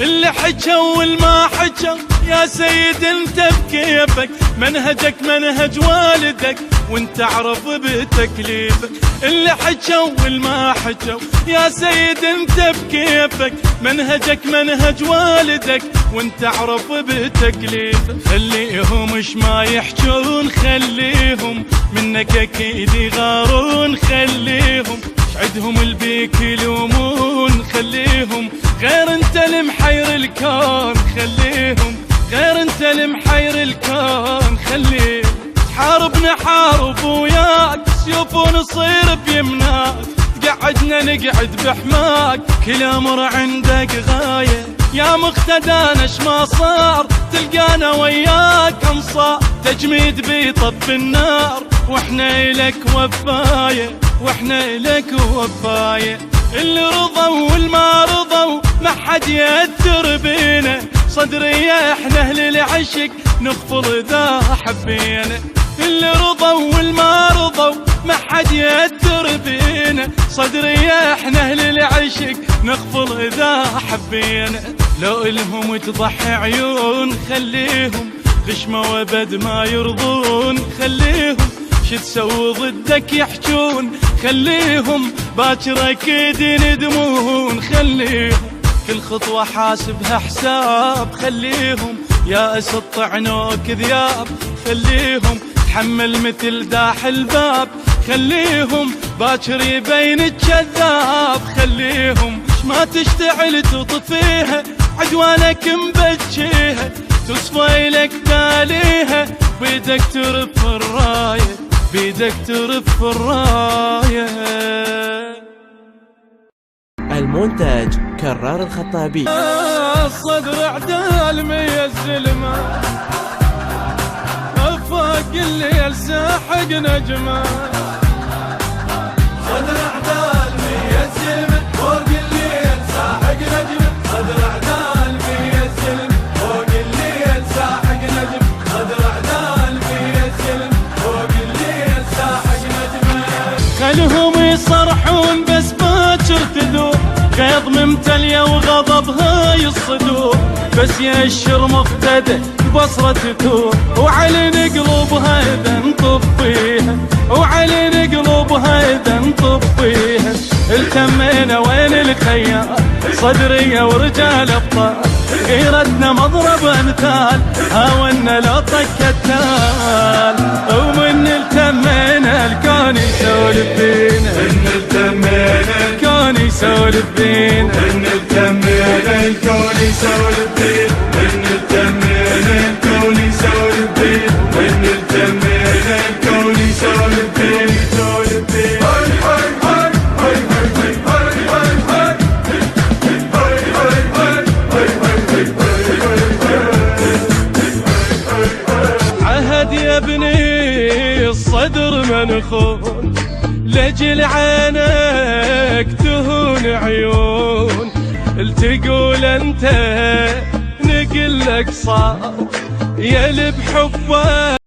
اللي حكوا والما حكوا يا سيد انت بكيفك، منهجك منهج والدك وانت اعرف بتكليفك. اللي حكوا والما حكوا يا سيد انت بكيفك، منهجك منهج والدك وانت اعرف بتكليفك. خليهم اش ما يحجون، خليهم منك اكيد يغارون، خليهم عدهم البيك يلومون، خليهم غير انت المحير الكون، خليهم غير انت المحير الكون. خليهم حارب نحارب وياك، سيوف ونصير بيمناك، تقعدنا نقعد بحماك، كل امر عندك غاية. يا مقتدانا اش ما صار تلقانا وياك انصار، تجميد بيطب النار واحنا الك وفاية، واحنا الك وفاية. اللي رضوا والما رضوا ما حد يأثر بينا، صدري احنا اهل العشق نغفر اذا حبينا. اللي رضوا والما رضوا ما حد يأثر بينا، صدري احنا اهل العشق نغفر اذا حبينا. لو الهم تضحي عيون خليهم، غشمة وابد ما يرضون، خليهم شو تسوي ضدك يحجون، خليهم باكر اكيد يندمون، خليهم كل خطوة حاسبها حساب، خليهم يا اسد طعنوك ذياب، خليهم تحمل مثل داح الباب، خليهم باكر يبين الكذاب، خليهم ما تشتعل تطفيها عدوانك مبجيها، تصفى لك تاليها بيدك ترف الراية، بيدك ترف الراية. المونتاج كرار الخطابي. الصدر عدال ميز الزلمة، فوق الليل ساحق نجمة، صدر عدال ميز الزلمة، فوق الليل ساحق نجمة، صدر عدال ميز الزلمة، فوق الليل ساحق نجمة، صدر عدال ميز الزلمة، فوق الليل ساحق نجمة. خلهم يصرحون بس باكر تذوب، غيظ ممتلية وغضبها الصدور، بس يأشر مقتدى بصرة تثور، وعلن قلوبها إذا نطفيها، وعلن قلوبها إذا نطفيها. التمينا وين الخيال صدرية ورجال أبطال، غيرتنا مضرب أمثال، هاونا لو طق التال، ومن التمينا الكون يسولف بينا، من التمينا الكون يسولف بينا، من التمينا الكون يسولف بينا، من التمينا الكون يسولف بينا، من التمينا الكون يسولف بينا، يسولف بينا. عهد يا ابني الصدر منخون، لجل عينك تهون عيون، التقول انت نقلك صار يا اللي بحبك